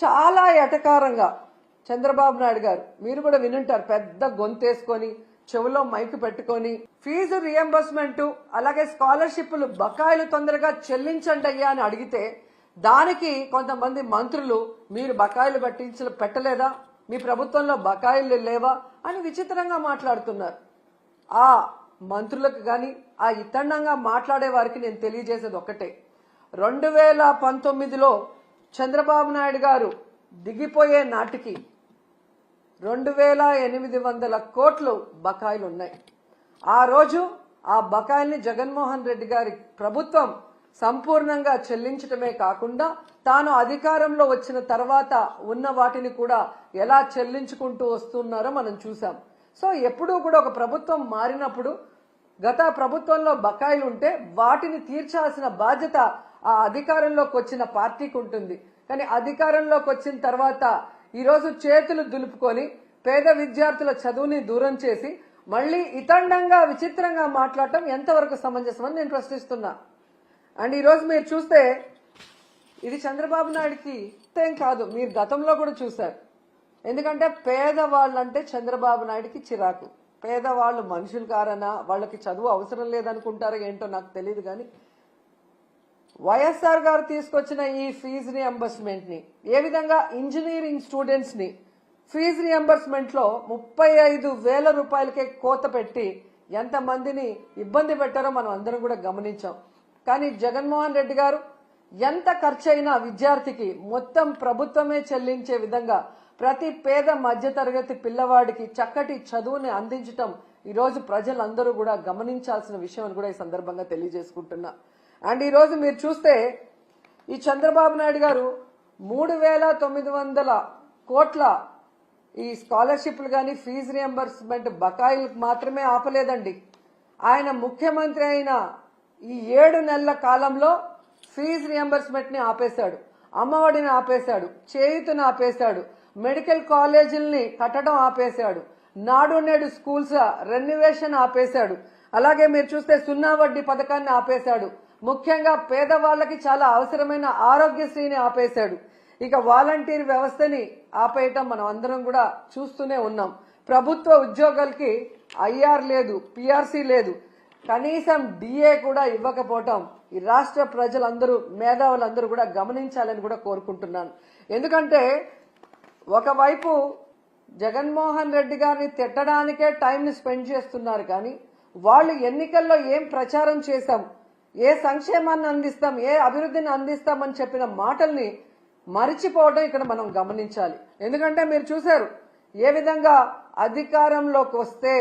చాలా ఎటకారంగా చంద్రబాబు నాయుడు గారు మీరు కూడా వినుంటారు, పెద్ద గొంతేసుకొని చెవులో మైక్ పెట్టుకొని ఫీజు రియంబర్స్మెంట్ అలాగే స్కాలర్షిప్లు బకాయిలు తొందరగా చెల్లించండి అయ్యా అని అడిగితే దానికి కొంతమంది మంత్రులు మీరు బకాయిలు పెట్టలేదా, మీ ప్రభుత్వంలో బకాయిలు లేవా అని విచిత్రంగా మాట్లాడుతున్నారు. ఆ మంత్రులకు గాని ఆ ఇతండంగా మాట్లాడే వారికి నేను తెలియజేసేది ఒకటే, 2019లో చంద్రబాబు నాయుడు గారు దిగిపోయే నాటికి 2800 కోట్లు బకాయిలు ఉన్నాయి. ఆ రోజు ఆ బకాయిల్ని జగన్మోహన్ రెడ్డి గారి ప్రభుత్వం సంపూర్ణంగా చెల్లించడమే కాకుండా తాను అధికారంలో వచ్చిన తర్వాత ఉన్న వాటిని కూడా ఎలా చెల్లించుకుంటూ వస్తున్నారో మనం చూసాం. సో ఎప్పుడూ కూడా ఒక ప్రభుత్వం మారినప్పుడు గత ప్రభుత్వంలో బకాయిలు ఉంటే వాటిని తీర్చాల్సిన బాధ్యత ఆ అధికారంలోకి వచ్చిన పార్టీకి ఉంటుంది. కానీ అధికారంలోకి వచ్చిన తర్వాత ఈరోజు చేతులు దులుపుకొని పేద విద్యార్థుల చదువుని దూరం చేసి మళ్లీ ఇతండంగా విచిత్రంగా మాట్లాడటం ఎంతవరకు సమంజసమని నేను ప్రశ్నిస్తున్నా. అండ్ ఈరోజు మీరు చూస్తే ఇది చంద్రబాబు నాయుడుకి ఏం కాదు, మీరు గతంలో కూడా చూశారు. ఎందుకంటే పేదవాళ్ళంటే చంద్రబాబు నాయుడుకి చిరాకు. పేదవాళ్ళు మనుషులు కారనా, వాళ్ళకి చదువు అవసరం లేదనుకుంటారో ఏంటో నాకు తెలియదు. కానీ వైఎస్ఆర్ గారు తీసుకొచ్చిన ఈ ఫీజు రియంబర్స్మెంట్ ని ఏ విధంగా ఇంజనీరింగ్ స్టూడెంట్స్ ని ఫీజు రియంబర్స్మెంట్ లో 35,000 రూపాయలకే కోత పెట్టి ఎంతమందిని ఇబ్బంది పెట్టారో మనం అందరం కూడా గమనించాం. కానీ జగన్మోహన్ రెడ్డి గారు ఎంత ఖర్చైనా విద్యార్థికి మొత్తం ప్రభుత్వమే చెల్లించే విధంగా ప్రతి పేద మధ్యతరగతి పిల్లవాడికి చక్కటి చదువుని అందించటం ఈరోజు ప్రజలందరూ కూడా గమనించాల్సిన విషయం అని కూడా ఈ సందర్భంగా తెలియజేసుకుంటున్నా. అండ్ ఈరోజు మీరు చూస్తే ఈ చంద్రబాబు నాయుడు గారు 3,900 కోట్ల ఈ స్కాలర్షిప్లు కానీ ఫీజు రియంబర్స్మెంట్ బకాయిలకు మాత్రమే ఆపలేదండి. ఆయన ముఖ్యమంత్రి అయిన ఈ 7 నెలల కాలంలో ఫీజు రియంబర్స్మెంట్ ని ఆపేశాడు, అమ్మఒడిని ఆపేశాడు, చేయూతను ఆపేశాడు, మెడికల్ కాలేజీల్ని కట్టడం ఆపేశాడు, నాడు నేడు స్కూల్స్ రెన్యువేషన్ ఆపేశాడు. అలాగే మీరు చూస్తే 0 వడ్డీ పథకాన్ని ఆపేశాడు. ముఖ్యంగా పేదవాళ్లకి చాలా అవసరమైన ఆరోగ్యశ్రీని ఆపేశాడు. ఇక వాలంటీర్ వ్యవస్థని ఆపేయటం మనం అందరం కూడా చూస్తూనే ఉన్నాం. ప్రభుత్వ ఉద్యోగులకి ఐఆర్ లేదు, పిఆర్సీ లేదు, కనీసం డిఏ కూడా ఇవ్వకపోవటం ఈ రాష్ట్ర ప్రజలందరూ మేధావులందరూ కూడా గమనించాలని కూడా కోరుకుంటున్నాను. ఎందుకంటే ఒకవైపు జగన్మోహన్ రెడ్డి గారిని తిట్టడానికే టైంని స్పెండ్ చేస్తున్నారు. కానీ వాళ్ళు ఎన్నికల్లో ఏం ప్రచారం చేశాం, ఏ సంక్షేమాన్ని అందిస్తాం, ఏ అభివృద్ధిని అందిస్తామని చెప్పిన మాటల్ని మరిచిపోవడం ఇక్కడ మనం గమనించాలి. ఎందుకంటే మీరు చూశారు ఏ విధంగా అధికారంలోకి వస్తే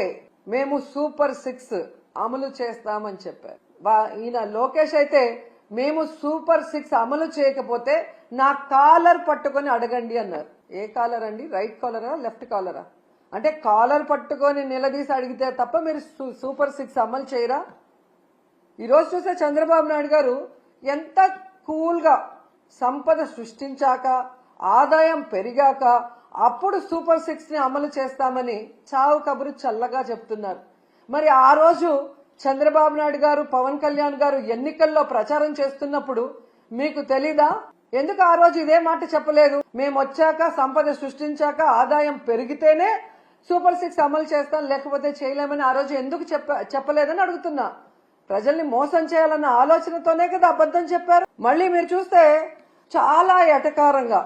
మేము సూపర్ 6 అమలు చేస్తామని చెప్పారు. ఈయన లోకేష్ అయితే మేము సూపర్ 6 అమలు చేయకపోతే నా కాలర్ పట్టుకొని అడగండి అన్నారు. ఏ కాలర్ అండి? రైట్ కాలరా, లెఫ్ట్ కాలరా? అంటే కాలర్ పట్టుకొని నిలదీసి అడిగితే తప్ప మీరు సూపర్ 6 అమలు చేయరా? ఈరోజు చూస్తే చంద్రబాబు నాయుడు గారు ఎంత కూల్ గా సంపద సృష్టించాక ఆదాయం పెరిగాక అప్పుడు సూపర్ 6 ని అమలు చేస్తామని చావు కబురు చల్లగా చెప్తున్నారు. మరి ఆ రోజు చంద్రబాబు నాయుడు గారు, పవన్ కళ్యాణ్ గారు ఎన్నికల్లో ప్రచారం చేస్తున్నప్పుడు మీకు తెలీదా? ఎందుకు ఆ రోజు ఇదే మాట చెప్పలేదు? మేము వచ్చాక సంపద సృష్టించాక ఆదాయం పెరిగితేనే సూపర్ 6 అమలు చేస్తాం, లేకపోతే చేయలేమని ఆ రోజు ఎందుకు చెప్పలేదని అడుగుతున్నా. ప్రజల్ని మోసం చేయాలన్న ఆలోచనతోనే కదా అబద్ధం చెప్పారు. మళ్ళీ మీరు చూస్తే చాలా ఎటకారంగా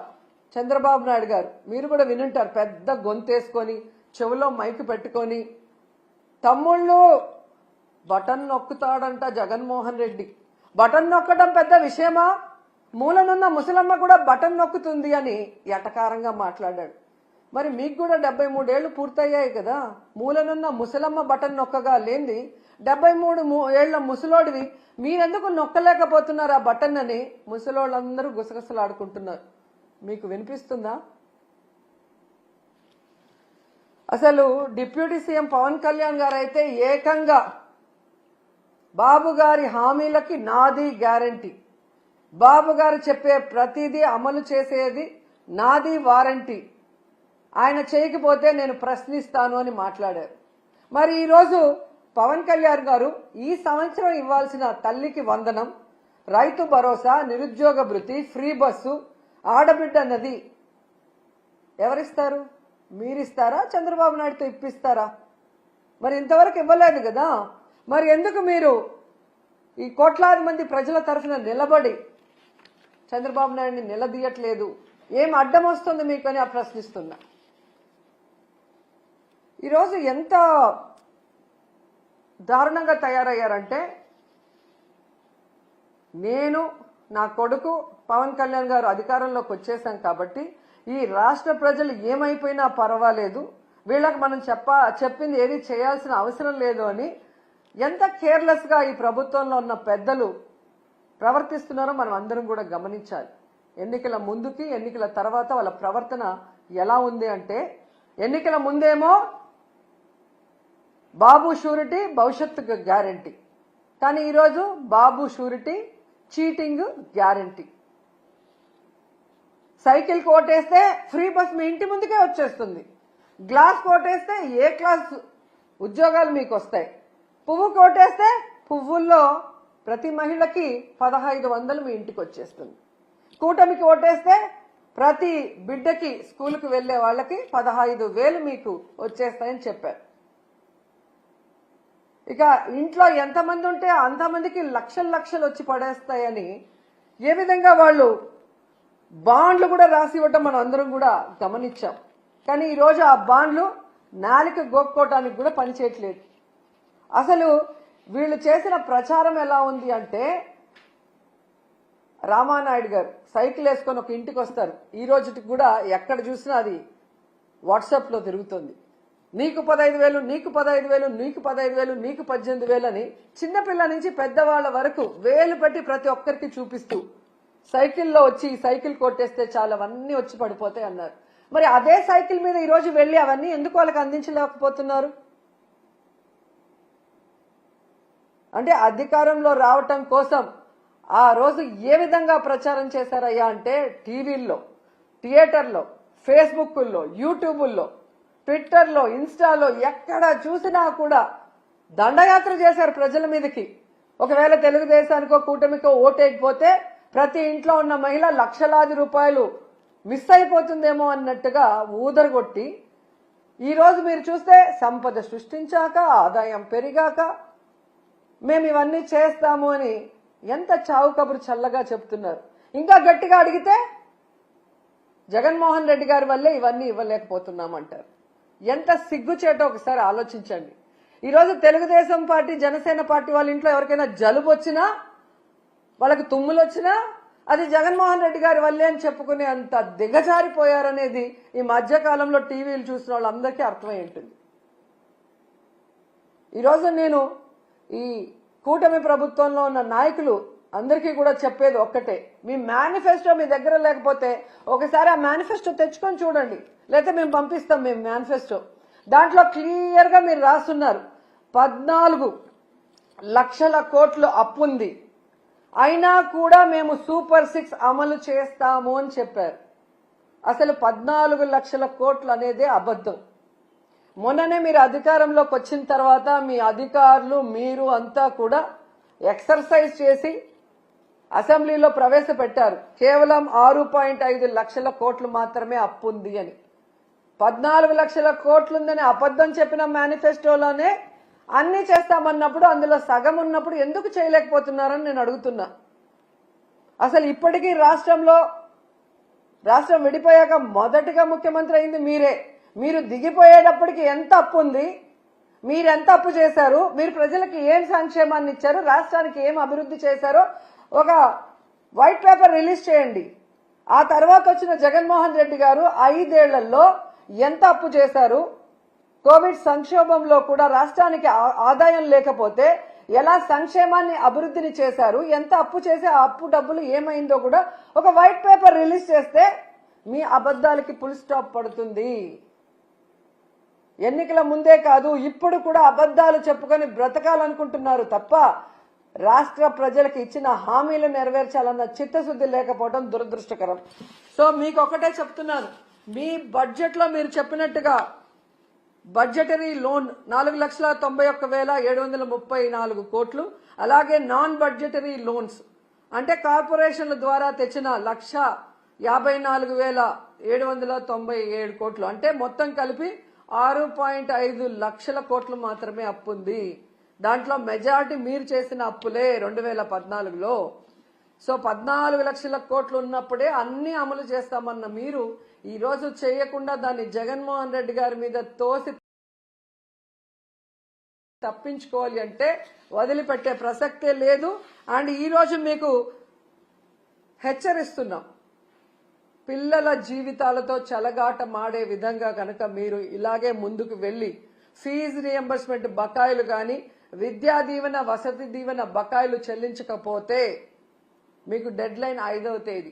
చంద్రబాబు నాయుడు గారు మీరు కూడా వినుంటారు, పెద్ద గొంతేసుకొని చెవులో మైక్ పెట్టుకొని తమ్ముళ్ళు బటన్ నొక్కుతాడంట జగన్మోహన్ రెడ్డి. బటన్ నొక్కడం పెద్ద విషయమా? మూలనున్న ముసలమ్మ కూడా బటన్ నొక్కుతుంది అని ఎటకారంగా మాట్లాడాడు. మరి మీకు కూడా 73 ఏళ్లు పూర్తయ్యాయి కదా, మూలనున్న ముసలమ్మ బటన్ నొక్కగా లేంది 73 ఏళ్ల ముసలోడివి మీరెందుకు నొక్కలేకపోతున్నారు ఆ బటన్ అని ముసలోళ్ళందరూ గుసగుసలాడుకుంటున్నారు. మీకు వినిపిస్తుందా? అసలు డిప్యూటీ సీఎం పవన్ కళ్యాణ్ గారు అయితే ఏకంగా బాబు గారి హామీలకి నాది గ్యారంటీ, బాబు గారు చెప్పే ప్రతిదీ అమలు చేసేది నాది వారంటీ, ఆయన చేయకపోతే నేను ప్రశ్నిస్తాను అని మాట్లాడారు. మరి ఈరోజు పవన్ కళ్యాణ్ గారు ఈ సంవత్సరం ఇవ్వాల్సిన తల్లికి వందనం, రైతు భరోసా, నిరుద్యోగ భృతి, ఫ్రీ బస్సు, ఆడబిడ్డ నది ఎవరిస్తారు? మీరిస్తారా? చంద్రబాబు నాయుడుతో ఇప్పిస్తారా? మరి ఇంతవరకు ఇవ్వలేదు కదా. మరి ఎందుకు మీరు ఈ కోట్లాది మంది ప్రజల తరఫున నిలబడి చంద్రబాబు నాయుడిని నిలదీయట్లేదు? ఏం అడ్డం వస్తుంది మీకు అని ప్రశ్నిస్తున్నా. ఈరోజు ఎంత దారుణంగా తయారయ్యారంటే, నేను నా కొడుకు పవన్ కళ్యాణ్ గారు అధికారంలోకి వచ్చేసాం కాబట్టి ఈ రాష్ట్ర ప్రజలు ఏమైపోయినా పర్వాలేదు, వీళ్ళకి మనం చెప్పింది ఏది చేయాల్సిన అవసరం లేదు అని ఎంత కేర్లెస్ గా ఈ ప్రభుత్వంలో ఉన్న పెద్దలు ప్రవర్తిస్తున్నారో మనం అందరం కూడా గమనించాలి. ఎన్నికల ముందుకి ఎన్నికల తర్వాత వాళ్ళ ప్రవర్తన ఎలా ఉంది అంటే, ఎన్నికల ముందేమో బాబు షూరిటీ భవిష్యత్తుకు గ్యారంటీ, కానీ ఈరోజు Babu surety cheating guarantee. Cycle కోటేస్తే ఫ్రీ బస్ మీ ఇంటి ముందుకే వచ్చేస్తుంది. గ్లాస్ కోటేస్తే ఏ క్లాస్ ఉద్యోగాలు మీకు వస్తాయి. పువ్వు కోటేస్తే పువ్వుల్లో ప్రతి మహిళకి 1500 మీ ఇంటికి వచ్చేస్తుంది. కూటమికి ఓటేస్తే ప్రతి బిడ్డకి స్కూల్కి వెళ్లే వాళ్ళకి 15,000 మీకు వచ్చేస్తాయని చెప్పారు. ఇక ఇంట్లో ఎంతమంది ఉంటే అంతమందికి లక్షలు వచ్చి పడేస్తాయని ఏ విధంగా వాళ్ళు బాండ్లు కూడా రాసి ఇవ్వటం మనం అందరం కూడా గమనించాం. కానీ ఈరోజు ఆ బాండ్లు నాలిక గోక్కోవటానికి కూడా పనిచేయట్లేదు. అసలు వీళ్ళు చేసిన ప్రచారం ఎలా ఉంది అంటే, రామానాయుడు గారు సైకిల్ వేసుకొని ఒక ఇంటికి వస్తారు. ఈ రోజుకి కూడా ఎక్కడ చూసినా అది వాట్సాప్ లో తిరుగుతుంది. నీకు 15,000, నీకు 15,000, నీకు 15,000, నీకు 18,000 అని చిన్నపిల్ల నుంచి పెద్దవాళ్ల వరకు వేలు పెట్టి ప్రతి ఒక్కరికి చూపిస్తూ సైకిల్లో వచ్చి సైకిల్ కొట్టేస్తే చాలా అవన్నీ వచ్చి పడిపోతాయి అన్నారు. మరి అదే సైకిల్ మీద ఈ రోజు వెళ్లి అవన్నీ ఎందుకు వాళ్ళకి అందించలేకపోతున్నారు? అంటే అధికారంలో రావటం కోసం ఆ రోజు ఏ విధంగా ప్రచారం చేశారయ్యా అంటే, టీవీల్లో, థియేటర్లో, ఫేస్బుక్లో, యూట్యూబుల్లో, ట్విట్టర్లో, ఇన్స్టాలో ఎక్కడ చూసినా కూడా దండయాత్ర చేశారు ప్రజల మీదకి. ఒకవేళ తెలుగుదేశానికో కూటమికో ఓటేయకపోతే ప్రతి ఇంట్లో ఉన్న మహిళ లక్షలాది రూపాయలు మిస్ అయిపోతుందేమో అన్నట్టుగా ఊదరగొట్టి, ఈరోజు మీరు చూస్తే సంపద సృష్టించాక, ఆదాయం పెరిగాక మేము ఇవన్నీ చేస్తాము అని ఎంత చావు కబురు చల్లగా చెప్తున్నారు. ఇంకా గట్టిగా అడిగితే జగన్మోహన్ రెడ్డి గారి వల్లే ఇవన్నీ ఇవ్వలేకపోతున్నామంటారు. ఎంత సిగ్గుచేటో ఒకసారి ఆలోచించండి. ఈరోజు తెలుగుదేశం పార్టీ, జనసేన పార్టీ వాళ్ళ ఇంట్లో ఎవరికైనా జలుబు వచ్చినా, వాళ్ళకి తుమ్ములు వచ్చినా అది జగన్మోహన్ రెడ్డి గారి వల్లే అని చెప్పుకునే అంత దిగజారిపోయారనేది ఈ మధ్యకాలంలో టీవీలు చూసిన వాళ్ళందరికీ అర్థమై ఉంటుంది. ఈరోజు నేను ఈ కూటమి ప్రభుత్వంలో ఉన్న నాయకులు అందరికీ కూడా చెప్పేది ఒక్కటే, మీ మేనిఫెస్టో మీ దగ్గర లేకపోతే ఒకసారి ఆ మేనిఫెస్టో తెచ్చుకొని చూడండి, లేకపోతే మేము పంపిస్తాం మేము మేనిఫెస్టో. దాంట్లో క్లియర్ గా మీరు రాస్తున్నారు 14 లక్షల కోట్లు అప్పుంది, అయినా కూడా మేము సూపర్ 6 అమలు చేస్తాము అని చెప్పారు. అసలు 14 లక్షల కోట్లు అనేదే అబద్ధం. మొన్ననే మీరు అధికారంలోకి వచ్చిన తర్వాత మీ అధికారులు మీరు అంతా కూడా ఎక్సర్సైజ్ చేసి అసెంబ్లీలో ప్రవేశపెట్టారు, కేవలం 6.5 లక్షల కోట్లు మాత్రమే అప్పు ఉంది అని. 14 లక్షల కోట్లుందని అబద్ధం చెప్పిన మేనిఫెస్టోలోనే అన్ని చేస్తామన్నప్పుడు అందులో సగం ఉన్నప్పుడు ఎందుకు చేయలేకపోతున్నారని నేను అడుగుతున్నా. అసలు ఇప్పటికీ రాష్ట్రం విడిపోయాక మొదటిగా ముఖ్యమంత్రి అయింది మీరే. మీరు దిగిపోయేటప్పటికి ఎంత అప్పు ఉంది, మీరెంత అప్పు చేశారు, మీరు ప్రజలకు ఏం సంక్షేమాన్ని ఇచ్చారు, రాష్ట్రానికి ఏం అభివృద్ధి చేశారో ఒక వైట్ పేపర్ రిలీజ్ చేయండి. ఆ తర్వాత వచ్చిన జగన్మోహన్ రెడ్డి గారు 5 ఏళ్లలో ఎంత అప్పు చేశారు, కోవిడ్ సంక్షోభంలో కూడా రాష్ట్రానికి ఆదాయం లేకపోతే ఎలా సంక్షేమాన్ని అభివృద్ధిని చేశారు, ఎంత అప్పు చేసి ఆ అప్పు డబ్బులు ఏమైందో కూడా ఒక వైట్ పేపర్ రిలీజ్ చేస్తే మీ అబద్ధాలకి ఫుల్ స్టాప్ పడుతుంది. ఎన్నికల ముందే కాదు, ఇప్పుడు కూడా అబద్ధాలు చెప్పుకొని బ్రతకాలనుకుంటున్నారు తప్ప రాష్ట్ర ప్రజలకు ఇచ్చిన హామీలు నెరవేర్చాలన్న చిత్తశుద్ధి లేకపోవడం దురదృష్టకరం. సో మీకు ఒకటే చెప్తున్నాను, మీ బడ్జెట్ లో మీరు చెప్పినట్టుగా బడ్జెటరీ లోన్ 4,91,734 కోట్లు, అలాగే నాన్ బడ్జెటరీ లోన్స్ అంటే కార్పొరేషన్ల ద్వారా తెచ్చిన 54,797 కోట్లు, అంటే మొత్తం కలిపి 6.5 లక్షల కోట్లు మాత్రమే అప్పు ఉంది. దాంట్లో మెజారిటీ మీరు చేసిన అప్పులే 2014లో. సో 14 లక్షల కోట్లు ఉన్నప్పుడే అన్ని అమలు చేస్తామన్న మీరు ఈ రోజు చేయకుండా దాన్ని జగన్మోహన్ రెడ్డి గారి మీద తోసి తప్పించుకోవాలి అంటే వదిలిపెట్టే ప్రసక్తే లేదు. అండ్ ఈ రోజు మీకు హెచ్చరిస్తున్నాం, పిల్లల జీవితాలతో చెలగాట మాడే విధంగా కనుక మీరు ఇలాగే ముందుకు వెళ్లి ఫీజు రియంబర్స్మెంట్ బకాయిలు కానీ విద్యా దీవెన వసతి దీవెన బకాయిలు చెల్లించకపోతే మీకు డెడ్ లైన్ 5వ తేదీ,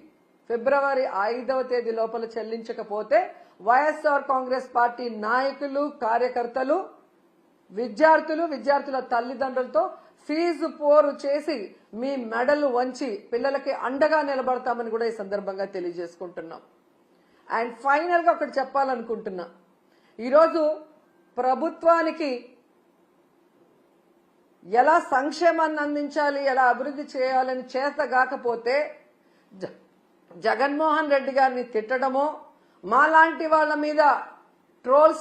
ఫిబ్రవరి 5వ తేదీ లోపల చెల్లించకపోతే వైఎస్ఆర్ కాంగ్రెస్ పార్టీ నాయకులు, కార్యకర్తలు, విద్యార్థుల తల్లిదండ్రులతో ఫీజు పోరు చేసి మీ మెడలు వంచి పిల్లలకి అండగా నిలబడతామని కూడా ఈ సందర్భంగా తెలియజేసుకుంటున్నాం. అండ్ ఫైనల్ గా ఒకటి చెప్పాలనుకుంటున్నా, ఈరోజు ప్రభుత్వానికి ఎలా సంక్షేమాన్ని అందించాలి, ఎలా అభివృద్ధి చేయాలని చేతగాకపోతే జగన్మోహన్ రెడ్డి గారిని తిట్టడమో, మాలాంటి వాళ్ళ మీద ట్రోల్స్